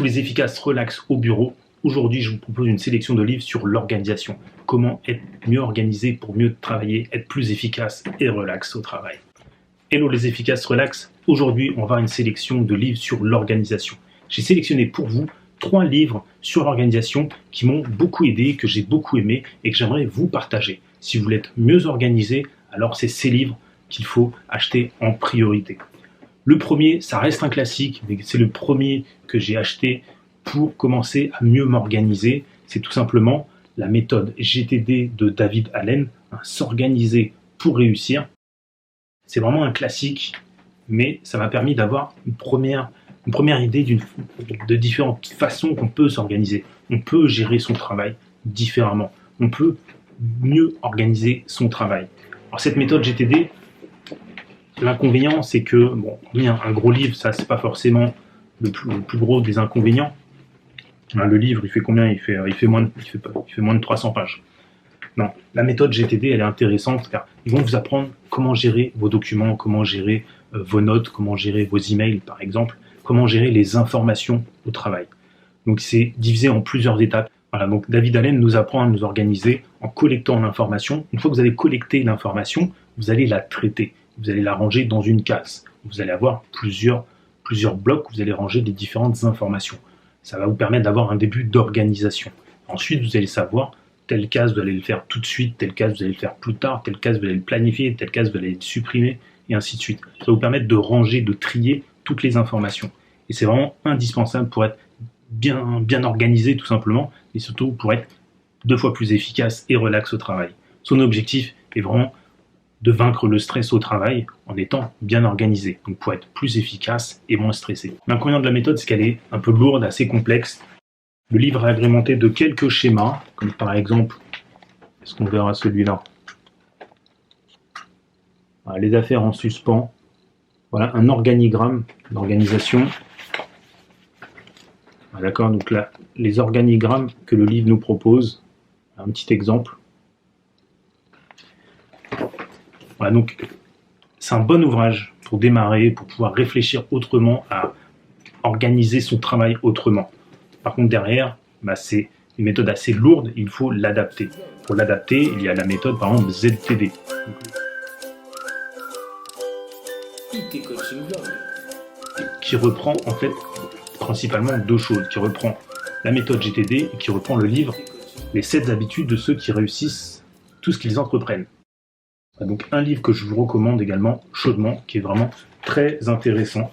tous les efficaces relax au bureau. Aujourd'hui, je vous propose une sélection de livres sur l'organisation. Comment être mieux organisé pour mieux travailler, être plus efficace et relax au travail. Hello les efficaces relax. Aujourd'hui, on va avoir une sélection de livres sur l'organisation. J'ai sélectionné pour vous 3 livres sur l'organisation qui m'ont beaucoup aidé, que j'ai beaucoup aimé et que j'aimerais vous partager. Si vous voulez être mieux organisé, alors c'est ces livres qu'il faut acheter en priorité. Le premier, ça reste un classique, mais c'est le premier que j'ai acheté pour commencer à mieux m'organiser. C'est tout simplement la méthode GTD de David Allen, s'organiser pour réussir. C'est vraiment un classique, mais ça m'a permis d'avoir une première idée de différentes façons qu'on peut s'organiser. On peut gérer son travail différemment. On peut mieux organiser son travail. Alors cette méthode GTD, l'inconvénient, c'est que, bon, un gros livre, ça, c'est pas forcément le plus gros des inconvénients. Le livre, il fait combien ? Il fait moins de 300 pages. Non, la méthode GTD, elle est intéressante car ils vont vous apprendre comment gérer vos documents, comment gérer vos notes, comment gérer vos emails, par exemple, comment gérer les informations au travail. Donc, c'est divisé en plusieurs étapes. Voilà, donc David Allen nous apprend à nous organiser en collectant l'information. Une fois que vous avez collecté l'information, vous allez la traiter. Vous allez la ranger dans une case. Vous allez avoir plusieurs blocs où vous allez ranger les différentes informations. Ça va vous permettre d'avoir un début d'organisation. Ensuite, vous allez savoir telle case, vous allez le faire tout de suite, telle case, vous allez le faire plus tard, telle case, vous allez le planifier, telle case, vous allez le supprimer, et ainsi de suite. Ça va vous permettre de ranger, de trier toutes les informations. Et c'est vraiment indispensable pour être bien organisé, tout simplement, et surtout pour être 2 fois plus efficace et relax au travail. Son objectif est vraiment de vaincre le stress au travail en étant bien organisé, donc pour être plus efficace et moins stressé. L'inconvénient de la méthode, c'est qu'elle est un peu lourde, assez complexe. Le livre est agrémenté de quelques schémas, comme par exemple, est-ce qu'on verra celui-là ? Voilà, les affaires en suspens. Voilà, un organigramme d'organisation. Voilà, d'accord, donc là, les organigrammes que le livre nous propose. Un petit exemple. Voilà, donc c'est un bon ouvrage pour démarrer, pour pouvoir réfléchir autrement, à organiser son travail autrement. Par contre, derrière, c'est une méthode assez lourde, il faut l'adapter. Pour l'adapter, il y a la méthode, par exemple, ZTD. Qui reprend, en fait, principalement 2 choses. Qui reprend la méthode GTD et qui reprend le livre « Les 7 habitudes de ceux qui réussissent tout ce qu'ils entreprennent ». Donc un livre que je vous recommande également chaudement, qui est vraiment très intéressant,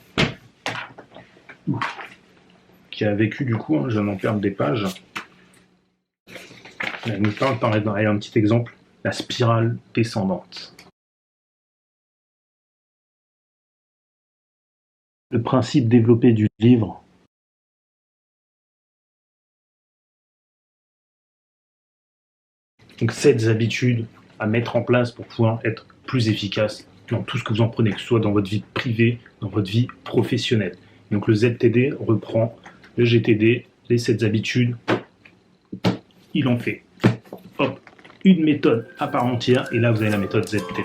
qui a vécu du coup, je viens d'en perdre des pages. Elle nous parle par un petit exemple, la spirale descendante. Le principe développé du livre. Donc 7 habitudes à mettre en place pour pouvoir être plus efficace dans tout ce que vous en prenez, que ce soit dans votre vie privée, dans votre vie professionnelle. Donc le ZTD reprend le GTD, les 7 habitudes, il en fait. Hop, une méthode à part entière, et là vous avez la méthode ZTD.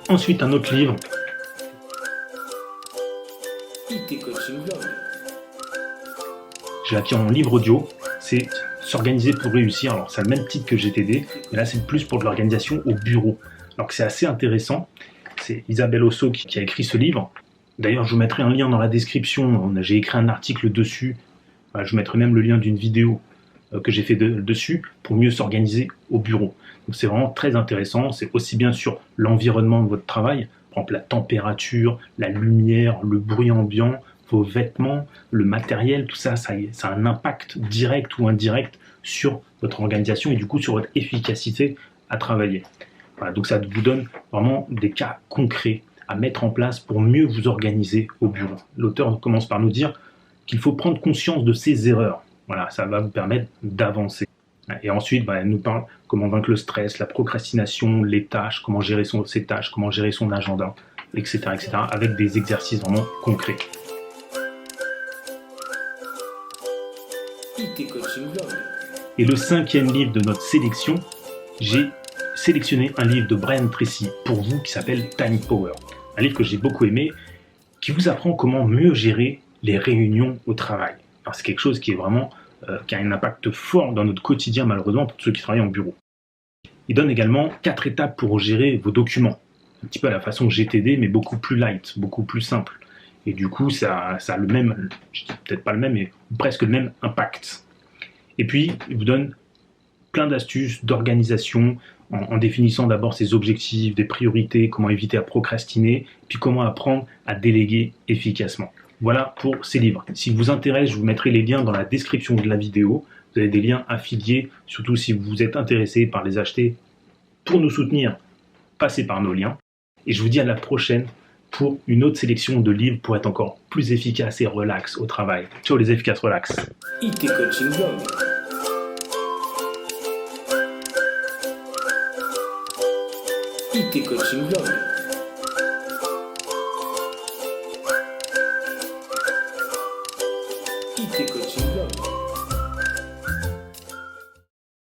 Ensuite, un autre livre. J'ai acquis mon livre audio, c'est S'organiser pour réussir. Alors c'est le même titre que GTD, mais là c'est plus pour de l'organisation au bureau. Alors que c'est assez intéressant. C'est Isabelle Osso qui a écrit ce livre. D'ailleurs, je vous mettrai un lien dans la description. J'ai écrit un article dessus. Je vous mettrai même le lien d'une vidéo que j'ai fait dessus pour mieux s'organiser au bureau. Donc c'est vraiment très intéressant. C'est aussi bien sur l'environnement de votre travail, par exemple la température, la lumière, le bruit ambiant, vos vêtements, le matériel, tout ça, ça a un impact direct ou indirect sur votre organisation et du coup sur votre efficacité à travailler. Voilà, donc ça vous donne vraiment des cas concrets à mettre en place pour mieux vous organiser au bureau. L'auteur commence par nous dire qu'il faut prendre conscience de ses erreurs. Voilà, ça va vous permettre d'avancer. Et ensuite, elle nous parle comment vaincre le stress, la procrastination, les tâches, comment gérer ses tâches, comment gérer son agenda, etc., avec des exercices vraiment concrets. Et le 5e livre de notre sélection, j'ai sélectionné un livre de Brian Tracy pour vous qui s'appelle Time Power. Un livre que j'ai beaucoup aimé, qui vous apprend comment mieux gérer les réunions au travail. Alors, c'est quelque chose qui est vraiment qui a un impact fort dans notre quotidien, malheureusement, pour ceux qui travaillent en bureau. Il donne également 4 étapes pour gérer vos documents. Un petit peu à la façon GTD, mais beaucoup plus light, beaucoup plus simple. Et du coup, ça a le même, je dis peut-être pas le même, mais presque le même impact. Et puis, il vous donne plein d'astuces d'organisation en définissant d'abord ses objectifs, des priorités, comment éviter à procrastiner, puis comment apprendre à déléguer efficacement. Voilà pour ces livres. S'ils vous intéressent, je vous mettrai les liens dans la description de la vidéo. Vous avez des liens affiliés, surtout si vous êtes intéressé par les acheter. Pour nous soutenir, passez par nos liens. Et je vous dis à la prochaine pour une autre sélection de livres pour être encore plus efficace et relax au travail. Ciao les efficaces relax. IT Coaching Blog. IT Coaching Blog. IT Coaching Blog.